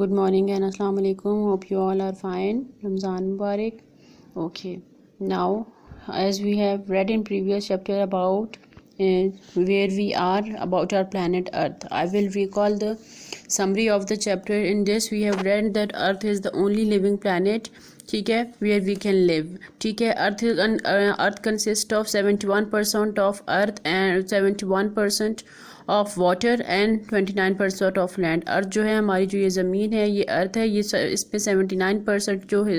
Good morning and Assalamu alaikum. Hope you all are fine. Ramzan Mubarak. Okay. Now, as we have read in previous chapter about where we are about our planet Earth, I will recall the summary of the chapter. In this, we have read that Earth is the only living planet, ठीक है, where we can live. ठीक है, Earth consists of 71% of Earth and 71% of water and 29% of land. Earth जो है हमारी, जो ये ज़मीन है, ये अर्थ है, ये इस पर 79% जो है,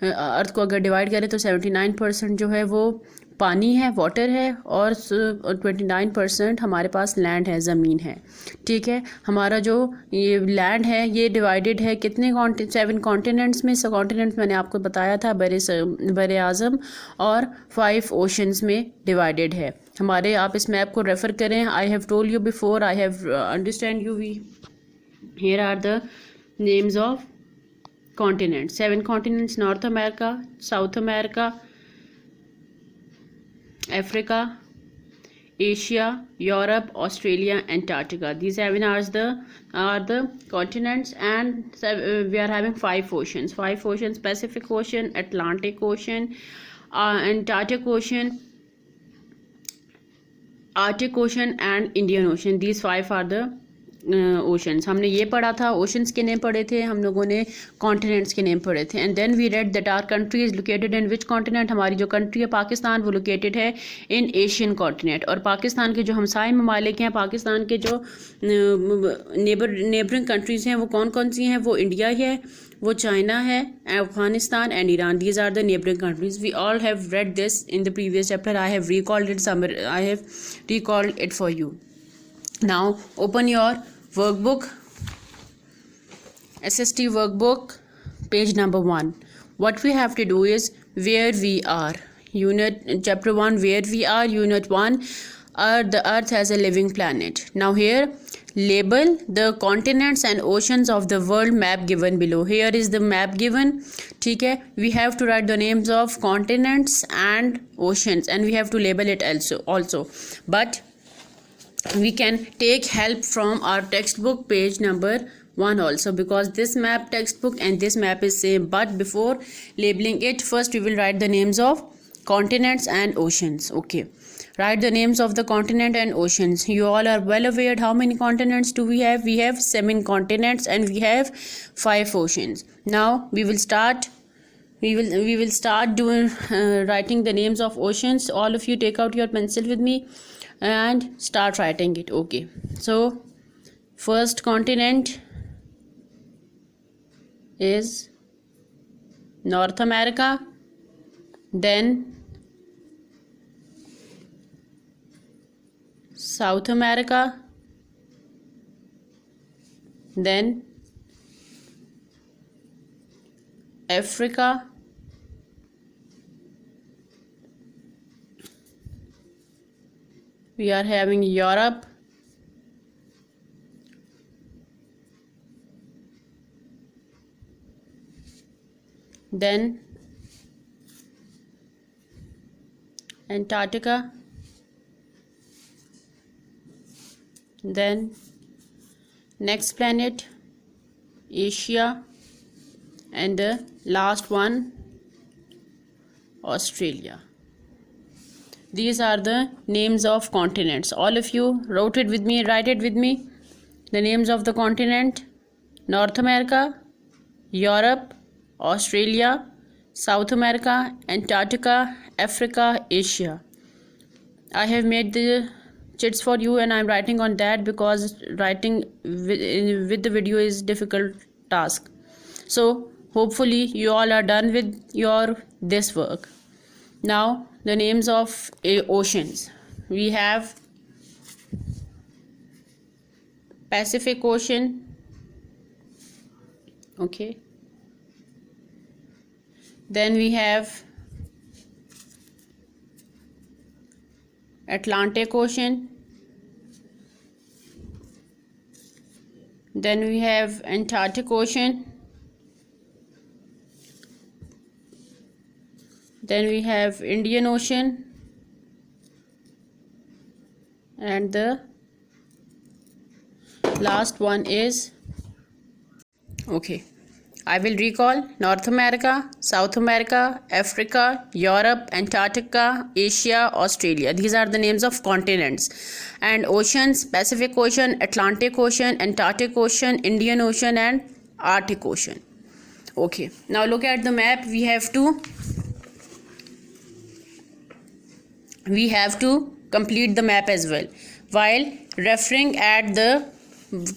अर्थ को अगर डिवाइड करें तो 79% जो है वो पानी है, वाटर है, और 29% हमारे पास लैंड है, ज़मीन है. ठीक है, हमारा जो ये लैंड है ये डिवाइडेड है कितने 7 कॉन्टिनेंट्स में. कॉन्टिनेंट्स मैंने आपको बताया था, बरे आज़म और 5 ओशंस में डिवाइडेड है हमारे. आप इस मैप को रेफ़र करें. I have told you before, I have understand you. We here are the names of continents. 7 continents: North America, South America, Africa, Asia, Europe, Australia, Antarctica. These 7 are the continents, and we are having 5 oceans. 5 oceans: Pacific Ocean, Atlantic Ocean, Antarctic Ocean, Arctic Ocean, and Indian Ocean. These 5 are the oceans. हमने ये पढ़ा था, oceans के name पढ़े थे हम लोगों ने, कॉन्टिनेंट्स के नेम पढ़े थे. And then we read that our country is located in which continent. हमारी जो कंट्री है पाकिस्तान, वो लोकेटेड है इन एशियन कॉन्टिनेंट. और पाकिस्तान के जो हमसाय ममालिक हैं, पाकिस्तान के जो नेबरिंग कंट्रीज़ हैं, वो कौन कौन सी हैं? वो इंडिया है, वो चाइना है, Afghanistan and Iran. These are the neighbouring countries. We all have read this in the previous chapter. I have recalled it for you. Now open your workbook, SST workbook, page number 1. What we have to do is where we are. Chapter 1, where we are. Unit 1, the earth as a living planet. Now here, label the continents and oceans of the world map given below. Here is the map given. ठीक है, we have to write the names of continents and oceans, and we have to label it also. But we can take help from our textbook, page number 1 also, because this map textbook and this map is same. But before labeling it, first we will write the names of continents and oceans. Okay, write the names of the continent and oceans. You all are well aware how many continents do we have. We have 7 continents and we have 5 oceans. Now we will start doing writing the names of oceans. All of you take out your pencil with me and start writing it. Okay, so first continent is North America, then South America, then Africa, we are having Europe, then Antarctica, then next planet Asia, and the last one Australia. These are the names of continents. All of you wrote it with me, write it with me. The names of the continent: North America, Europe, Australia, South America, Antarctica, Africa, Asia. I have made the chits for you and I am writing on that because writing with the video is difficult task. So hopefully you all are done with this work. Now the names of oceans. We have Pacific Ocean. Okay, then we have Atlantic Ocean, then we have Antarctic Ocean, then we have Indian Ocean, and the last one is Okay. I will recall North America, South America, Africa, Europe, Antarctica, Asia, Australia. These are the names of continents. And oceans: Pacific Ocean, Atlantic Ocean, Antarctic Ocean, Indian Ocean, and Arctic Ocean. Okay. Now look at the map. We have to complete the map as well while referring at the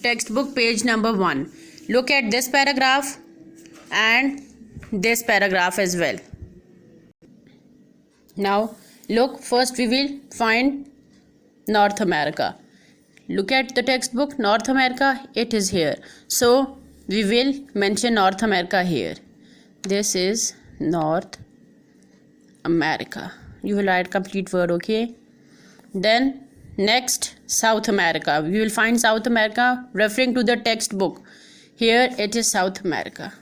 textbook page number 1. Look at this paragraph and this paragraph as well. Now look, first we will find North America. Look at the textbook. North America, it is here, so we will mention North America here. This is North America. You will write complete word. Okay. Then next, South America. We will find South America referring to the textbook. Here it is South America.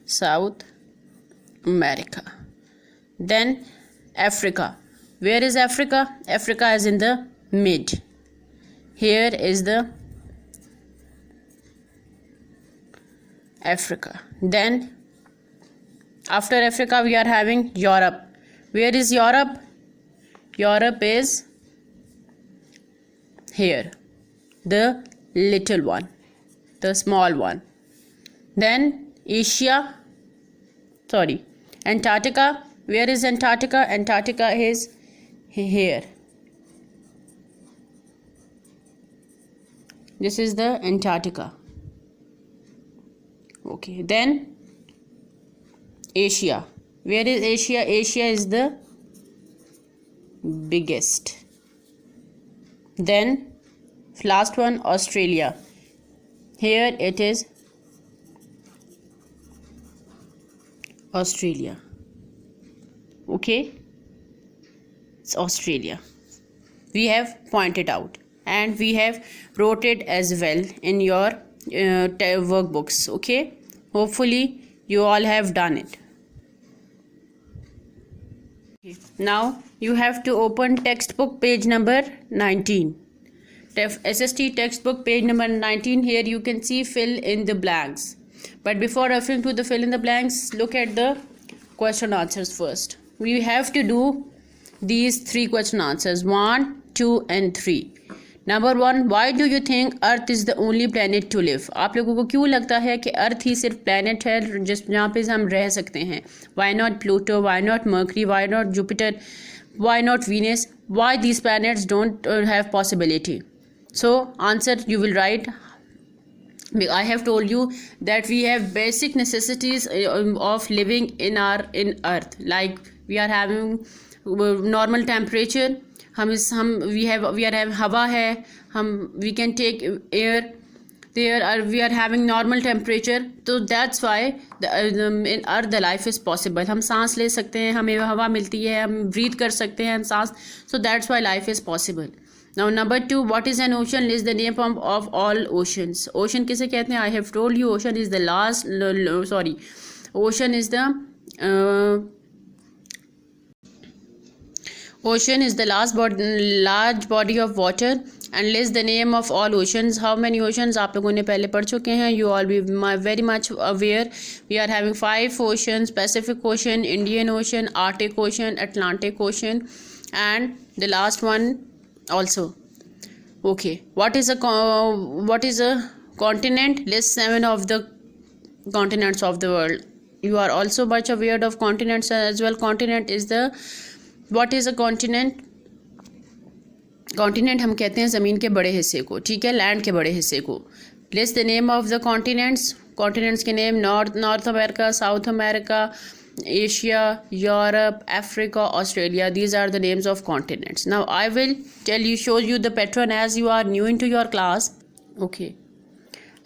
South America. Then Africa. Where is Africa? Africa is in the mid. Here is the Africa. Then after Africa we are having Europe. Where is Europe? Europe is here, the little one, the small one. Then Antarctica. Where is Antarctica? Antarctica is here. This is the Antarctica. Okay. Then Asia. Where is Asia? Asia is the biggest. Then last one, Australia. Here it is Australia. Okay, it's Australia. We have pointed out and we have wrote it as well in your workbooks. Okay, hopefully you all have done it. Now you have to open textbook page number 19. SST textbook page number 19. Here you can see fill in the blanks. But before referring to the fill in the blanks, look at the question answers first. We have to do these 3 question answers, 1, 2 and 3. Number 1, why do you think Earth is the only planet to live? आप लोगों को क्यों लगता है कि अर्थ ही सिर्फ planet है जिस जहाँ पे हम रह सकते हैं? Why not Pluto? Why not Mercury? Why not Jupiter? Why not Venus? Why these planets don't have possibility? So answer you will write. I have told you that we have basic necessities of living in Earth. Like we are having normal temperature. We are having हवा है. We can take air. We are having normal temperature. So that's why in Earth the life is possible. हम सांस ले सकते हैं, हमें हवा मिलती है, हम breathe कर सकते हैं, हम सांस. So that's why life is possible. Now number 2, what is an ocean? List the name of all oceans. Ocean किसे कहते हैं? I have told you ocean is the ocean is the large body of water. And list the name of all oceans. How many oceans? आप लोगों ने पहले पढ़ चुके हैं. You all be very much aware. We are having 5 oceans: Pacific Ocean, Indian Ocean, Arctic Ocean, Atlantic Ocean, and the last one also. Okay, what is a continent? List 7 of the continents of the world. You are also much aware of continents as well. What is a continent? Continent हम कहते हैं ज़मीन के बड़े हिस्से को, ठीक है, लैंड के बड़े हिस्से को. List the name of the continents के name: North America, South America, Asia, Europe, Africa, Australia. These are the names of continents. Now I will show you the pattern as you are new into your class. Okay,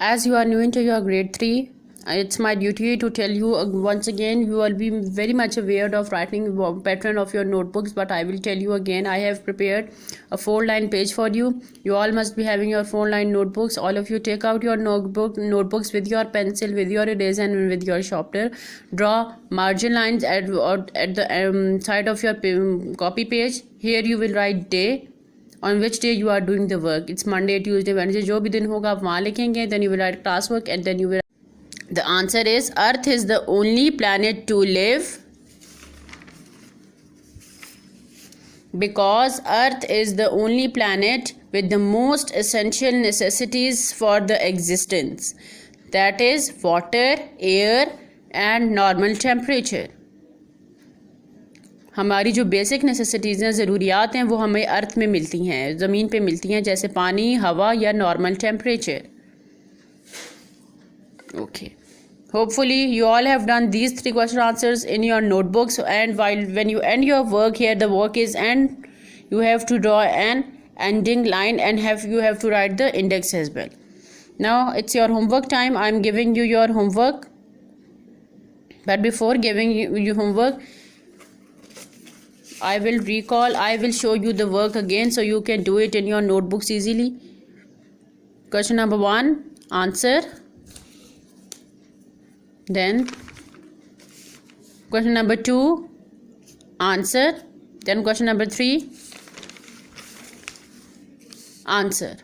as you are new into your grade 3, it's my duty to tell you once again. You will be very much aware of writing pattern of your notebooks, but I will tell you again. I have prepared a 4-line page for you. You all must be having your 4-line notebooks. All of you take out your notebooks with your pencil, with your eraser and with your sharpener. Draw margin lines at the side of your copy page. Here you will write day, on which day you are doing the work. It's Monday, Tuesday, Wednesday. जो भी दिन होगा आप वहाँ लिखेंगे. Then you will write classwork and then you will The answer is Earth is the only planet to live because Earth is the only planet with the most essential necessities for the existence, that is water, air and normal temperature. हमारी जो basic necessities हैं, ज़रूरियात हैं, वो हमें अर्थ में मिलती हैं, ज़मीन पे मिलती हैं, जैसे पानी, हवा या normal temperature. Okay. Hopefully you all have done these 3 question answers in your notebooks, and when you end your work here, the work is end, you have to draw an ending line and you have to write the index as well. Now it's your homework time. I'm giving you your homework, but before giving you homework, I will show you the work again so you can do it in your notebooks easily. Question number 1, answer. Then question number 2, answer. Then question number 3, answer.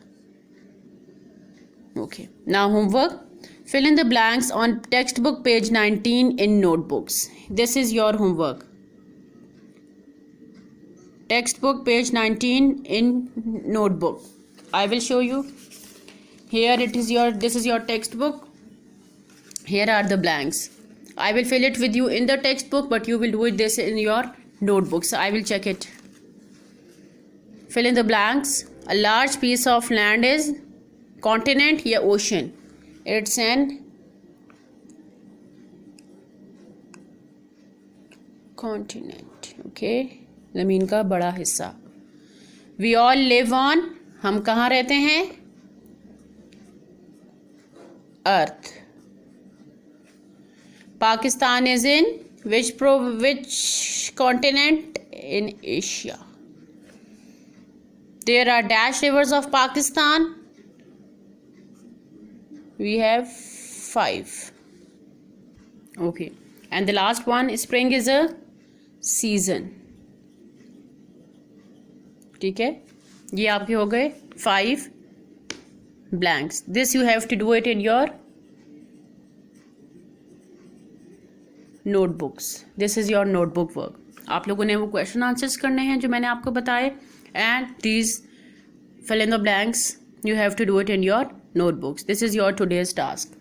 Okay, now homework. Fill in the blanks on textbook page 19 in notebooks. This is your homework. Textbook page 19 in notebook. I will show you. Here this is your textbook. Here are the blanks. I will fill it with you in the textbook, but you will do it this in your notebook. So I will check it. Fill in the blanks. A large piece of land is continent या ocean. It's an continent. Okay. ज़मीन का बड़ा हिस्सा. We all live on. हम कहाँ रहते हैं? Earth. Pakistan is in which continent? In Asia. There are dash rivers of Pakistan. We have 5. Okay. And the last one, spring is a season. ठीक है, ये आपके हो गए 5 blanks. This you have to do it in your notebooks. This is your notebook work. आप लोगों ने वो क्वेश्चन आंसर्स करने हैं जो मैंने आपको बताए, and these fill in the blanks you have to do it in your notebooks. This is your today's task.